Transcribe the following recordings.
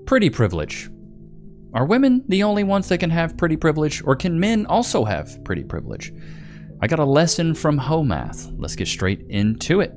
pretty privilege. Are women the only ones that can have pretty privilege, or can men also have pretty privilege? I got a lesson from Ho Math. Let's get straight into it.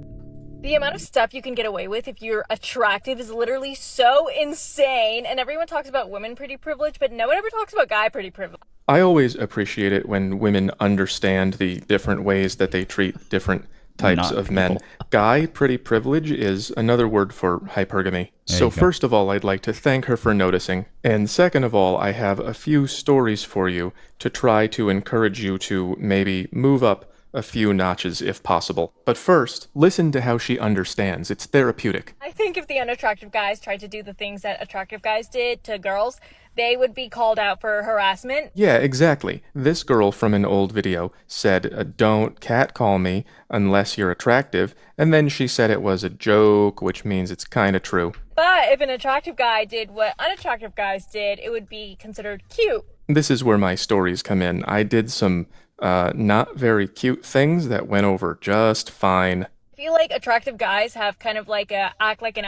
The amount of stuff you can get away with if you're attractive is literally so insane, and everyone talks about women pretty privilege, but no one ever talks about guy pretty privilege. I always appreciate it when women understand the different ways that they treat different types of men. Guy pretty privilege is another word for hypergamy. So first of all, I'd like to thank her for noticing. And second of all, I have a few stories for you to try to encourage you to maybe move up a few notches if possible. But first, listen to how she understands. It's therapeutic. I think if the unattractive guys tried to do the things that attractive guys did to girls, they would be called out for harassment. Yeah, exactly. This girl from an old video said, don't catcall me unless you're attractive, and then she said it was a joke, which means it's kind of true. But if an attractive guy did what unattractive guys did, it would be considered cute. This is where my stories come in. I did some not very cute things that went over just fine. I feel like attractive guys have kind of like a act like an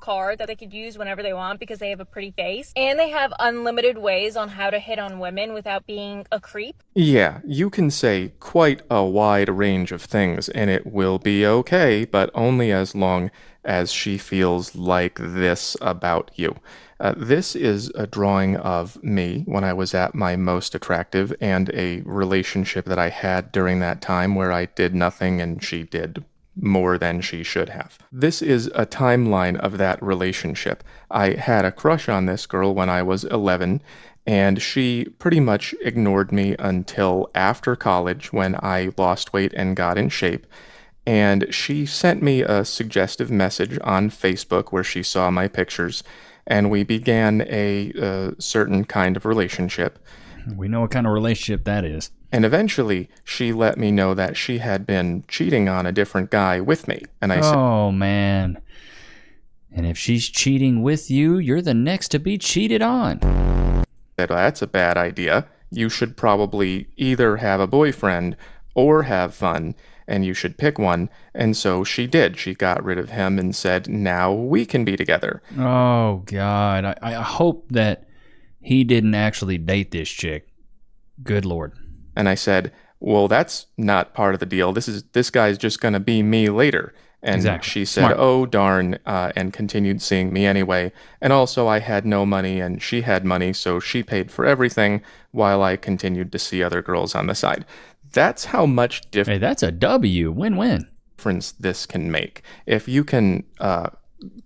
card that they could use whenever they want because they have a pretty face, and they have unlimited ways on how to hit on women without being a creep. Yeah, you can say quite a wide range of things and it will be okay, but only as long as she feels like this about you. This is a drawing of me when I was at my most attractive, and a relationship that I had during that time where I did nothing and she did more than she should have. This is a timeline of that relationship. I had a crush on this girl when I was 11, and she pretty much ignored me until after college when I lost weight and got in shape. And she sent me a suggestive message on Facebook where she saw my pictures, and we began a certain kind of relationship. We know what kind of relationship that is. And eventually, she let me know that she had been cheating on a different guy with me. And I said, oh, man. And if she's cheating with you, you're the next to be cheated on. That's a bad idea. You should probably either have a boyfriend or have fun, and you should pick one. And so she did. She got rid of him and said, now we can be together. Oh, God. I hope that he didn't actually date this chick. Good Lord. And I said, well, that's not part of the deal. This guy's just going to be me later. And exactly. She said, Smart. oh, darn, and continued seeing me anyway. And also I had no money and she had money, so she paid for everything while I continued to see other girls on the side. That's how much Hey, that's a W. Win-win. difference this can make. If you can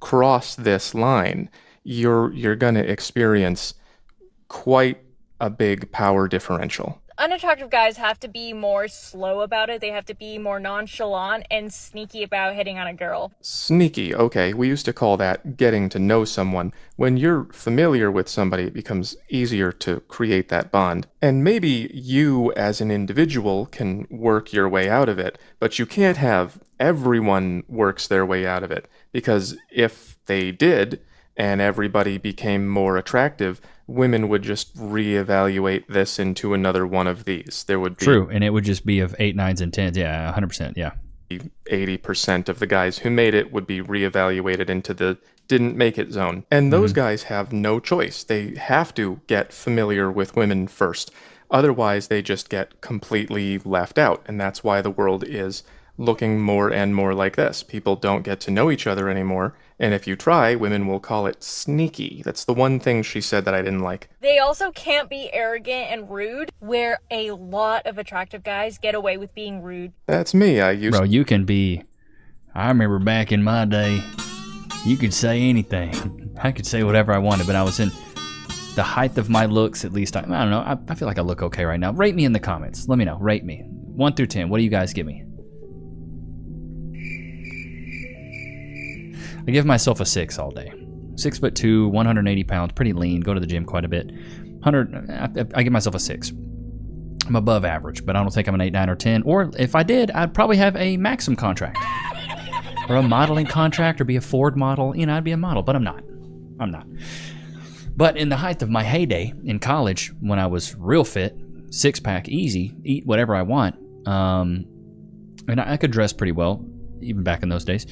cross this line, you're going to experience quite a big power differential. Unattractive guys have to be more slow about it. They have to be more nonchalant and sneaky about hitting on a girl. Sneaky, okay. We used to call that getting to know someone. When you're familiar with somebody, it becomes easier to create that bond. And maybe you as an individual can work your way out of it, but you can't have everyone works their way out of it. Because if they did, and everybody became more attractive, women would just reevaluate this into another one of these. There would be True, and it would just be of 8, 9s, and 10s. Yeah, 100%, yeah. 80% of the guys who made it would be reevaluated into the didn't make it zone. And those guys have no choice. They have to get familiar with women first. Otherwise, they just get completely left out. And that's why the world is looking more and more like this. People don't get to know each other anymore. And if you try, women will call it sneaky. That's the one thing she said that I didn't like. They also can't be arrogant and rude, where a lot of attractive guys get away with being rude. That's me. Bro, you can be... I remember back in my day, you could say anything. I could say whatever I wanted, but I was in the height of my looks, at least. I don't know. I feel like I look okay right now. Rate me in the comments. Let me know. Rate me. 1 through 10. What do you guys give me? I give myself a 6 all day. 6'2", 180 pounds, pretty lean, go to the gym quite a bit. I give myself a 6. I'm above average, but I don't think I'm an 8, 9, or 10. Or if I did, I'd probably have a Maxim contract. Or a modeling contract, or be a Ford model. You know, I'd be a model, but I'm not. I'm not. But in the height of my heyday in college, when I was real fit, 6-pack, easy, eat whatever I want, and I could dress pretty well, even back in those days.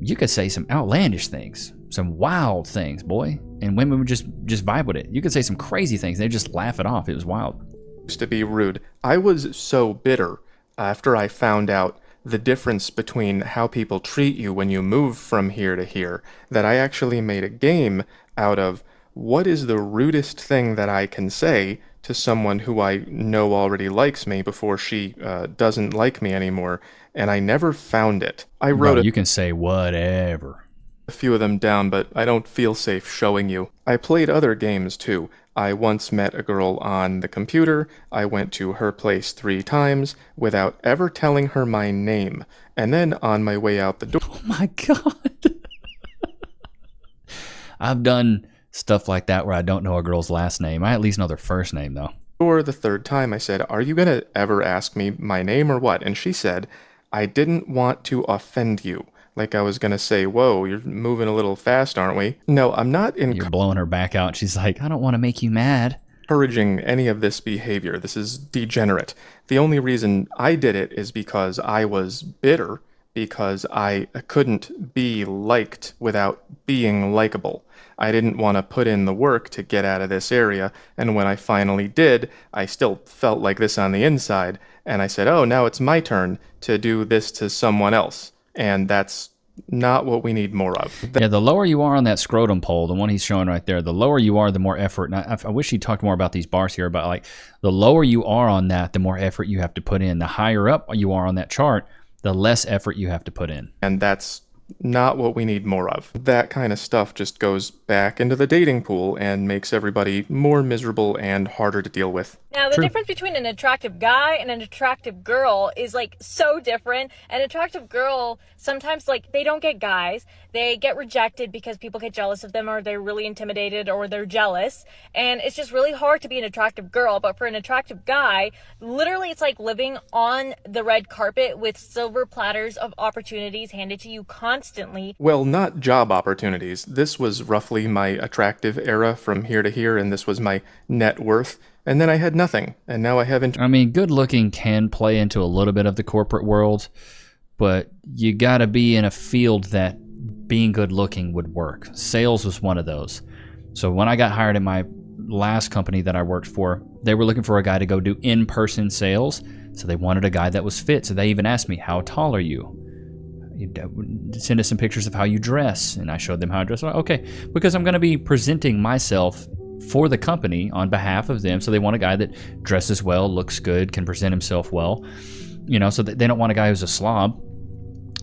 You could say some outlandish things. some wild things, boy. And women would just vibe with it. You could say some crazy things. They'd just laugh it off. It was wild. Used to be rude. I was so bitter after I found out the difference between how people treat you when you move from here to here that I actually made a game out of what is the rudest thing that I can say to someone who I know already likes me before she doesn't like me anymore, and I never found it. I wrote you can say whatever. A few of them down, but I don't feel safe showing you. I played other games too. I once met a girl on the computer. I went to her place 3 times without ever telling her my name. And then on my way out the door... Oh my God. I've done stuff like that where I don't know a girl's last name. I at least know their first name, though. Or the 3rd time I said, "Are you going to ever ask me my name or what?" And she said, "I didn't want to offend you." Like I was going to say, "Whoa, you're moving a little fast, aren't we?" No, I'm not You're blowing her back out. She's like, "I don't want to make you mad." encouraging any of this behavior. This is degenerate. The only reason I did it is because I was bitter, because I couldn't be liked without being likable. I didn't want to put in the work to get out of this area, and when I finally did, I still felt like this on the inside, and I said, "Oh, now it's my turn to do this to someone else." And that's not what we need more of. Yeah, the lower you are on that scrotum pole, the one he's showing right there, the lower you are, the more effort. And I wish he talked more about these bars here, but like the lower you are on that, the more effort you have to put in. The higher up you are on that chart, the less effort you have to put in. And that's not what we need more of. That kind of stuff just goes back into the dating pool and makes everybody more miserable and harder to deal with. Now, the difference between an attractive guy and an attractive girl is like so different. An attractive girl, sometimes like they don't get guys. They get rejected because people get jealous of them, or they're really intimidated, or they're jealous. And it's just really hard to be an attractive girl. But for an attractive guy, literally it's like living on the red carpet with silver platters of opportunities handed to you constantly. Well, not job opportunities. This was roughly my attractive era from here to here, and this was my net worth. And then I had nothing, and now I have... I mean, good looking can play into a little bit of the corporate world, but you gotta be in a field that being good looking would work. Sales was one of those. So when I got hired at my last company that I worked for, they were looking for a guy to go do in-person sales. So they wanted a guy that was fit. So they even asked me, "How tall are you? Send us some pictures of how you dress." And I showed them how I dress. Okay, because I'm going to be presenting myself for the company on behalf of them. So they want a guy that dresses well, looks good, can present himself well. You know, so they don't want a guy who's a slob.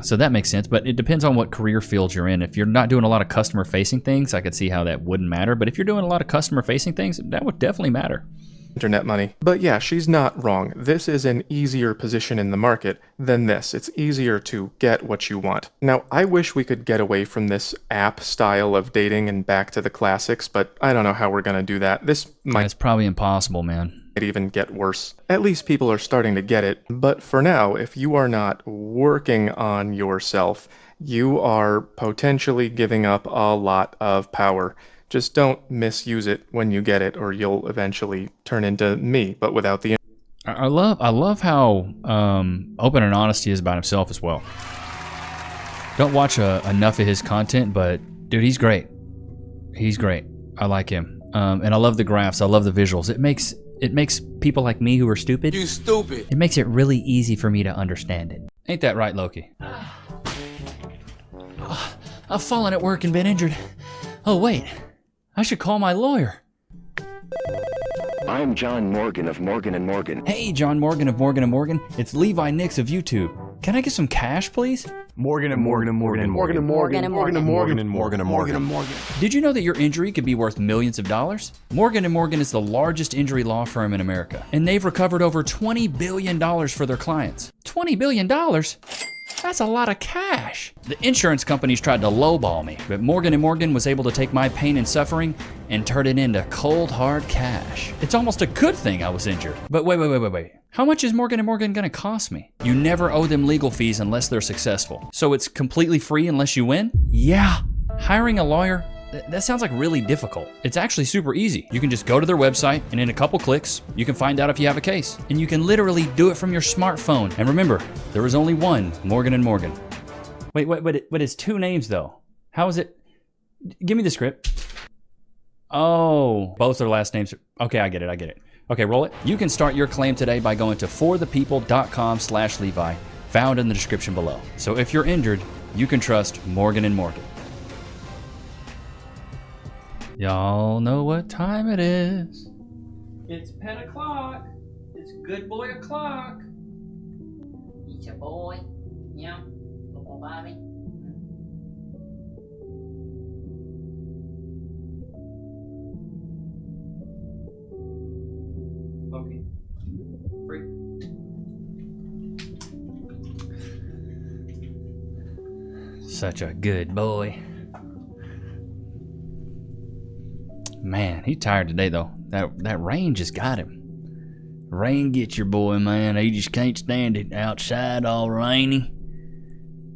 So that makes sense, but it depends on what career field you're in. If you're not doing a lot of customer-facing things, I could see how that wouldn't matter. But if you're doing a lot of customer-facing things, that would definitely matter. Internet money. But yeah, she's not wrong. This is an easier position in the market than this. It's easier to get what you want. Now, I wish we could get away from this app style of dating and back to the classics, but I don't know how we're going to do that. This might... It's probably impossible, man. Might even get worse. At least people are starting to get it. But for now, if you are not working on yourself, you are potentially giving up a lot of power. Just don't misuse it when you get it, or you'll eventually turn into me, but without the... I love how open and honest he is about himself as well. Don't watch enough of his content, but dude, he's great. He's great. I like him. And I love the graphs. I love the visuals. It makes people like me who are stupid. You stupid. It makes it really easy for me to understand it. Ain't that right, Loki? I've fallen at work and been injured. Oh wait, I should call my lawyer. I'm John Morgan of Morgan & Morgan. Hey, John Morgan of Morgan & Morgan. It's Levi Nichs of YouTube. Can I get some cash, please? Morgan & Morgan & Morgan & Morgan & Morgan & Morgan & Morgan & Morgan & Morgan & Morgan. Did you know that your injury could be worth millions of dollars? Morgan & Morgan is the largest injury law firm in America, and they've recovered over $20 billion for their clients. $20 billion? That's a lot of cash. The insurance companies tried to lowball me, but Morgan & Morgan was able to take my pain and suffering and turn it into cold, hard cash. It's almost a good thing I was injured. But wait. How much is Morgan & Morgan gonna cost me? You never owe them legal fees unless they're successful. So it's completely free unless you win? Yeah. Hiring a lawyer? That sounds like really difficult. It's actually super easy. You can just go to their website, and in a couple clicks, you can find out if you have a case. And you can literally do it from your smartphone. And remember, there is only one Morgan & Morgan. Wait, but it's 2 names though. How is it? Give me the script. Oh, both their last names. Okay, I get it. Okay, roll it. You can start your claim today by going to forthepeople.com/Levi, found in the description below. So if you're injured, you can trust Morgan & Morgan. Y'all know what time it is. It's pen o'clock. It's good boy o'clock. It's a boy. Yeah. Little Bobby. Okay. Free. Such a good boy. Man, he's tired today though. That rain just got him. Rain gets your boy, man. He just can't stand it. Outside all rainy.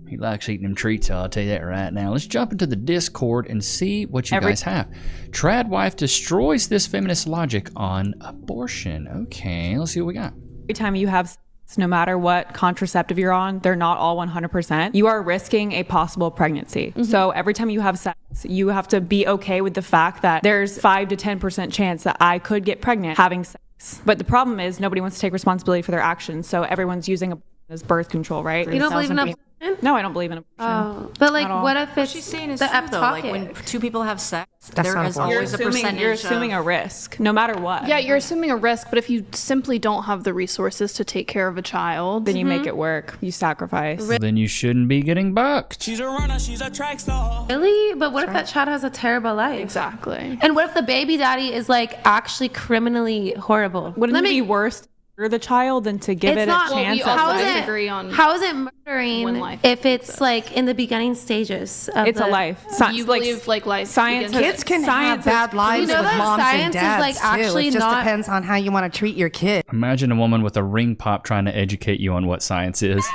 He likes eating them treats, I'll tell you that right now. Let's jump into the Discord and see what you guys have. Trad wife destroys this feminist logic on abortion. Okay, let's see what we got. Every time you have sex, no matter what contraceptive you're on, they're not all 100%. You are risking a possible pregnancy. So every time you have sex, you have to be okay with the fact that there's 5 to 10% chance that I could get pregnant having sex. But the problem is nobody wants to take responsibility for their actions. So everyone's using abortion as birth control, right? You don't believe in abortion? No, I don't believe in abortion. Oh, but like, what if What it's she's saying is the true, though. Like, eptopic? when two people have sex, That's there not is abortion. You're always a percentage. you're assuming a risk, no matter what. Yeah, you're assuming a risk, but if you simply don't have the resources to take care of a child, Then you make it work. You sacrifice. Then you shouldn't be getting bucked. She's a runner, she's a track star. Really? But what if that child has a terrible life? exactly. And what if the baby daddy is like actually criminally horrible? Wouldn't it be worse to murder the child than to give It's it not- a well, chance? we at also life? disagree on How is it when murdering life if it's like in the beginning stages? Of It's a life. You believe like life science begins- Kids can Science have bad has lives You know with that moms and science is, dads like, too. actually It just not- depends on how you want to treat your kid. Imagine a woman with a ring pop trying to educate you on what science is.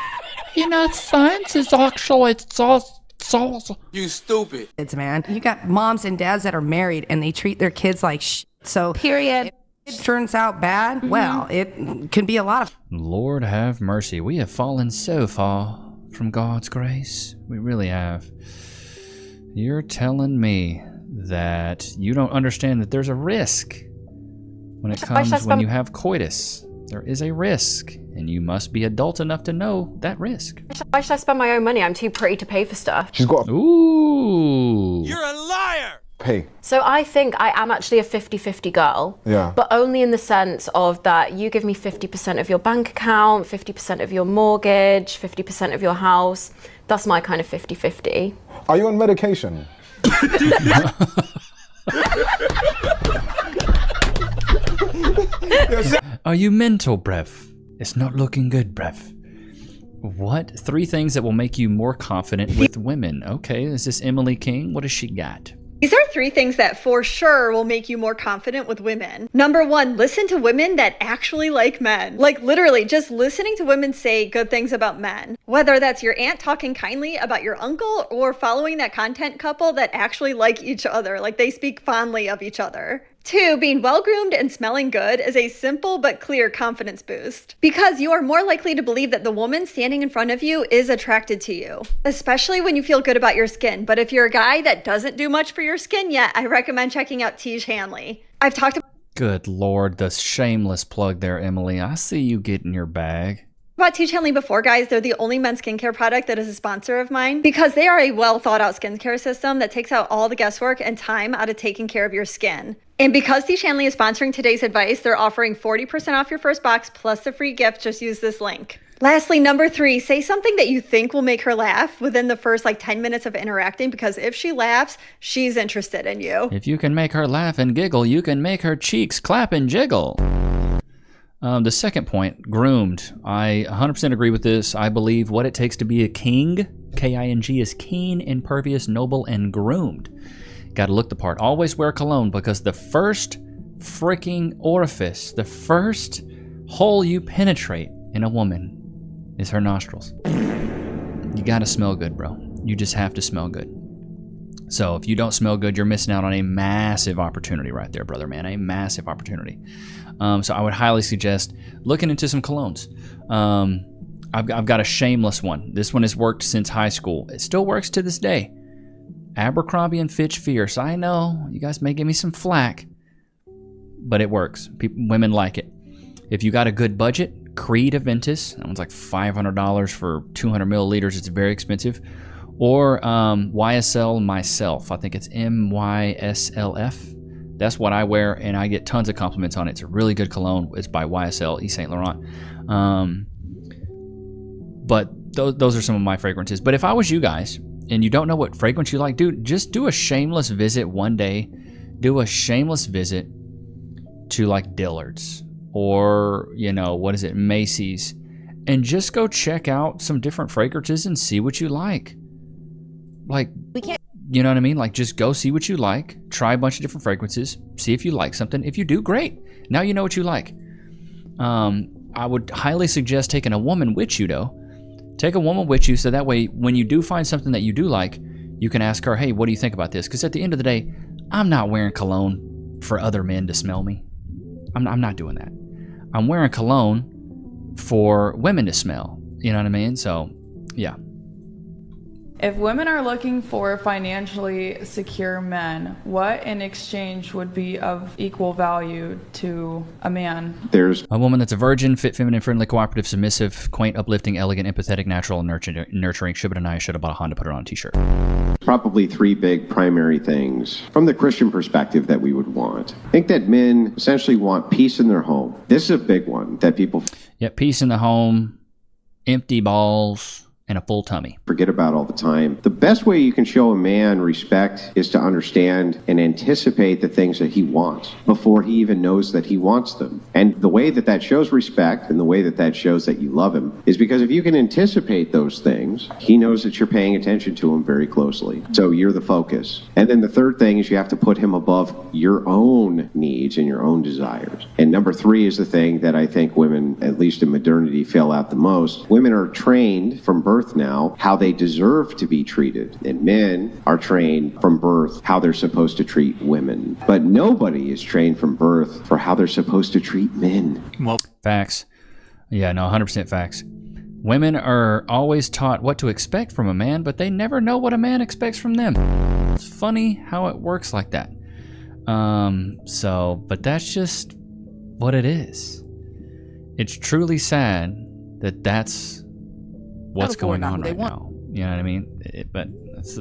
Science is actually so. You stupid. Kids, man. You got moms and dads that are married and they treat their kids like shit. So Period. if it turns out bad, well, it can be a lot of Lord have mercy. We have fallen so far from God's grace. We really have. You're telling me that you don't understand that there's a risk when it comes when you have coitus. There is a risk, and you must be adult enough to know that risk. Why should I spend my own money? I'm too pretty to pay for stuff. She's got Ooh. You're a liar! pay. So I think I am actually a 50-50 girl. Yeah. But only in the sense of that you give me 50% of your bank account, 50% of your mortgage, 50% of your house. That's my kind of 50-50. Are you on medication? Are you mental, Brev? It's not looking good, Brev. What? 3 things that will make you more confident with women. Okay, is this Emily King? What has she got? These are 3 things that for sure will make you more confident with women. Number 1, listen to women that actually like men. Like literally just listening to women say good things about men. Whether that's your aunt talking kindly about your uncle or following that content couple that actually like each other, like they speak fondly of each other. 2, being well-groomed and smelling good is a simple but clear confidence boost. Because you are more likely to believe that the woman standing in front of you is attracted to you. Especially when you feel good about your skin. But if you're a guy that doesn't do much for your skin yet, I recommend checking out Tiege Hanley. I've talked Good Lord, the shameless plug there, Emily. I see you getting your bag. about Tiege Hanley before, guys. They're the only men's skincare product that is a sponsor of mine because they are a well thought out skincare system that takes out all the guesswork and time out of taking care of your skin. And because Tiege Hanley is sponsoring today's advice, they're offering 40% off your first box plus a free gift. Just use this link. Lastly, number 3, say something that you think will make her laugh within the first 10 minutes of interacting, because if she laughs, she's interested in you. If you can make her laugh and giggle, you can make her cheeks clap and jiggle. The second point, groomed. I 100% agree with this. I believe what it takes to be a king, K-I-N-G, is keen, impervious, noble, and groomed. Gotta look the part. Always wear cologne, because the first freaking orifice, the first hole you penetrate in a woman is her nostrils. You gotta smell good, bro. You just have to smell good. So if you don't smell good, you're missing out on a massive opportunity right there, brother, man. A massive opportunity. So I would highly suggest looking into some colognes. I've got a shameless one. This one has worked since high school. It still works to this day. Abercrombie and Fitch Fierce. I know you guys may give me some flack, but it works. Women like it. If you got a good budget, Creed Aventus. That one's like $500 for 200 milliliters. It's very expensive. Or YSL Myself. I think it's MYSLF. That's what I wear, and I get tons of compliments on it. It's a really good cologne. It's by YSL, Yves Saint Laurent. But those are some of my fragrances. But if I was you guys, and you don't know what fragrance you like, dude, just do a shameless visit one day. Do a shameless visit to like Dillard's or, Macy's, and just go check out some different fragrances and see what you like. Like, you know what I mean? Like, just go see what you like, try a bunch of different fragrances, see if you like something. If you do, great. Now you know what you like. I would highly suggest taking a woman with you, though. Take a woman with you so that way when you do find something that you do like, you can ask her, hey, what do you think about this? Because at the end of the day, I'm not wearing cologne for other men to smell me. I'm not doing that. I'm wearing cologne for women to smell. You know what I mean? So, yeah. If women are looking for financially secure men, what in exchange would be of equal value to a man? There's a woman that's a virgin, fit, feminine, friendly, cooperative, submissive, quaint, uplifting, elegant, empathetic, natural, and nurturing. Should have should have bought a Honda, put it on a t-shirt. Probably three big primary things from the Christian perspective that we would want. I think that men essentially want peace in their home. This is a big one that people... Yeah, peace in the home, empty balls, and a full tummy. Forget about all the time. The best way you can show a man respect is to understand and anticipate the things that he wants before he even knows that he wants them. And the way that that shows respect and the way that that shows that you love him is because if you can anticipate those things, he knows that you're paying attention to him very closely. So you're the focus. And then the third thing is you have to put him above your own needs and your own desires. And number three is the thing that I think women, at least in modernity, fail at the most. Women are trained from birth now how they deserve to be treated, and men are trained from birth how they're supposed to treat women, but nobody is trained from birth for how they're supposed to treat men. Well, facts. Yeah, no, 100% facts. Women are always taught what to expect from a man, but they never know what a man expects from them. It's funny how it works like that. But that's just what it is. It's truly sad that that's what's going on right now. You know what I mean? But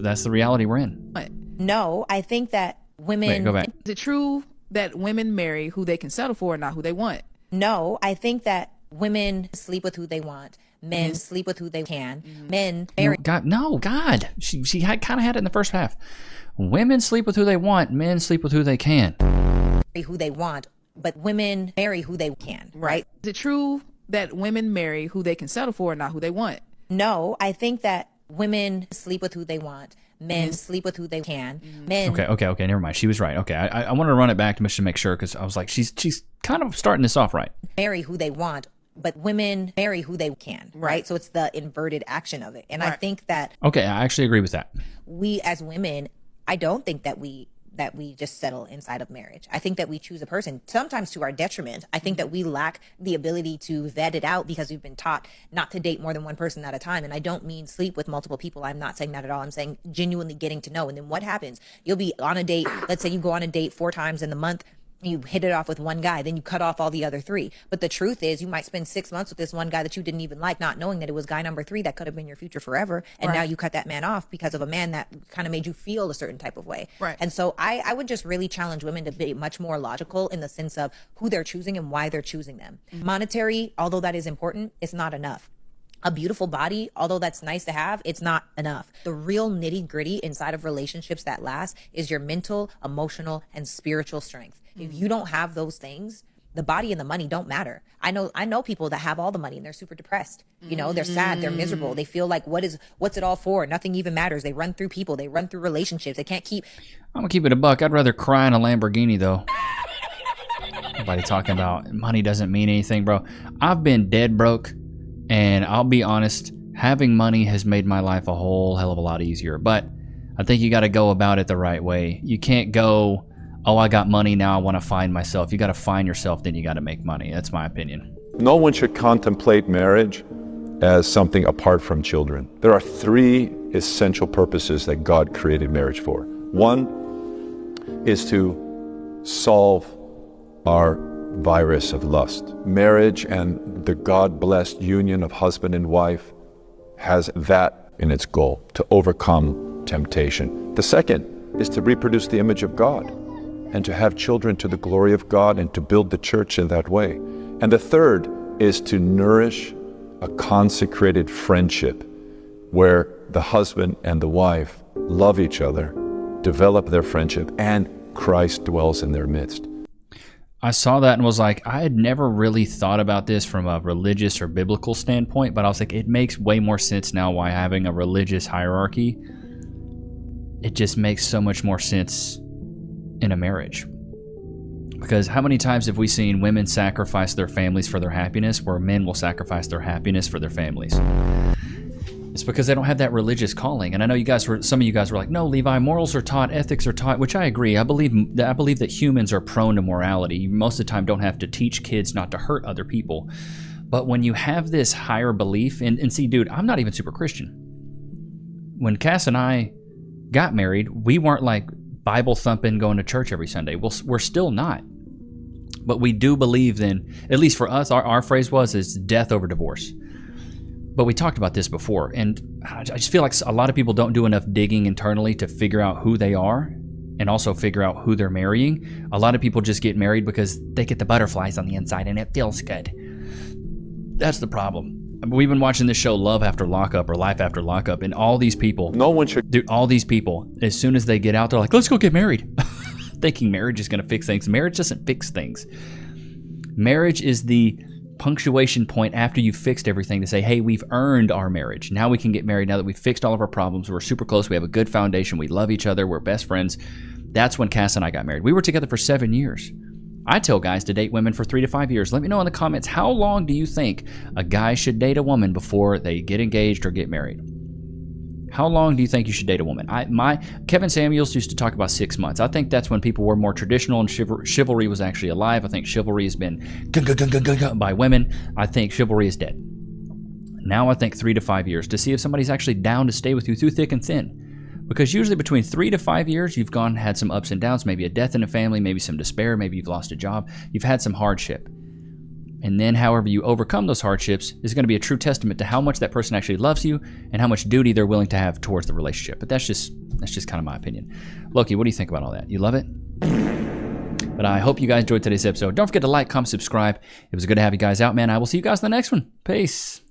that's the reality we're in. No, I think that women... Wait, go back. Is it true that women marry who they can settle for and not who they want? No, I think that women sleep with who they want. Men sleep with who they can. Men marry... God. She kind of had it in the first half. Women sleep with who they want. Men sleep with who they can. Who they want, but women marry who they can, right? Is it true that women marry who they can settle for and not who they want? No, I think that women sleep with who they want. Men sleep with who they can. Men. Okay. Never mind. She was right. Okay, I wanted to run it back to make sure because I was like, she's kind of starting this off right. Marry who they want, but women marry who they can, right? So it's the inverted action of it, and I think that. Okay, I actually agree with that. We as women, I don't think that we just settle inside of marriage. I think that we choose a person, sometimes to our detriment. I think that we lack the ability to vet it out because we've been taught not to date more than one person at a time. And I don't mean sleep with multiple people. I'm not saying that at all. I'm saying genuinely getting to know. And then what happens? You'll be on a date. Let's say you go on a date 4 times in the month. You hit it off with one guy, then you cut off all the other 3. But the truth is you might spend 6 months with this one guy that you didn't even like, not knowing that it was guy number 3 that could have been your future forever. And now you cut that man off because of a man that kind of made you feel a certain type of way. Right. And so I would just really challenge women to be much more logical in the sense of who they're choosing and why they're choosing them. Monetary, although that is important, it's not enough. A beautiful body, although that's nice to have, it's not enough. The real nitty gritty inside of relationships that last is your mental, emotional, and spiritual strength. If you don't have those things, the body and the money don't matter. I know people that have all the money and they're super depressed. You know, they're sad, they're miserable. They feel like what's it all for? Nothing even matters. They run through people, they run through relationships. They can't keep. I'm gonna keep it a buck. I'd rather cry in a Lamborghini though. Everybody talking about money doesn't mean anything, bro. I've been dead broke. And I'll be honest, having money has made my life a whole hell of a lot easier. But I think you got to go about it the right way. You can't go, oh, I got money, now I want to find myself. You got to find yourself, then you got to make money. That's my opinion. No one should contemplate marriage as something apart from children. There are three essential purposes that God created marriage for. One is to solve our virus of lust. Marriage and the God-blessed union of husband and wife has that in its goal, to overcome temptation. The second is to reproduce the image of God and to have children to the glory of God and to build the church in that way. And the third is to nourish a consecrated friendship where the husband and the wife love each other, develop their friendship, and Christ dwells in their midst. I saw that and was like, I had never really thought about this from a religious or biblical standpoint, but I was like, it makes way more sense now why having a religious hierarchy, it just makes so much more sense in a marriage. Because how many times have we seen women sacrifice their families for their happiness, where men will sacrifice their happiness for their families? It's because they don't have that religious calling. And I know some of you guys were like, no, Levi, morals are taught, ethics are taught, which I agree. I believe that humans are prone to morality. You most of the time don't have to teach kids not to hurt other people. But when you have this higher belief, and see, dude, I'm not even super Christian. When Cass and I got married, we weren't like Bible thumping, going to church every Sunday. We're still not. But we do believe then, at least for us, our phrase is death over divorce. But we talked about this before, and I just feel like a lot of people don't do enough digging internally to figure out who they are and also figure out who they're marrying. A lot of people just get married because they get the butterflies on the inside and it feels good. That's the problem. We've been watching this show Love After Lockup or Life After Lockup, and all these people, all these people, as soon as they get out, they're like, let's go get married. Thinking marriage is going to fix things. Marriage doesn't fix things. Marriage is the punctuation point after you've fixed everything to say, hey, we've earned our marriage. Now we can get married now that we've fixed all of our problems. We're super close. We have a good foundation. We love each other. We're best friends. That's when Cass and I got married. We were together for 7 years. I tell guys to date women for 3 to 5 years. Let me know in the comments, how long do you think a guy should date a woman before they get engaged or get married? How long do you think you should date a woman? Kevin Samuels used to talk about 6 months. I think that's when people were more traditional and chivalry was actually alive. I think chivalry has been by women. I think chivalry is dead. Now I think 3 to 5 years to see if somebody's actually down to stay with you through thick and thin. Because usually between 3 to 5 years, you've had some ups and downs, maybe a death in a family, maybe some despair, maybe you've lost a job. You've had some hardship. And then however you overcome those hardships is going to be a true testament to how much that person actually loves you and how much duty they're willing to have towards the relationship. But that's just kind of my opinion. Loki, what do you think about all that? You love it? But I hope you guys enjoyed today's episode. Don't forget to like, comment, subscribe. It was good to have you guys out, man. I will see you guys in the next one. Peace.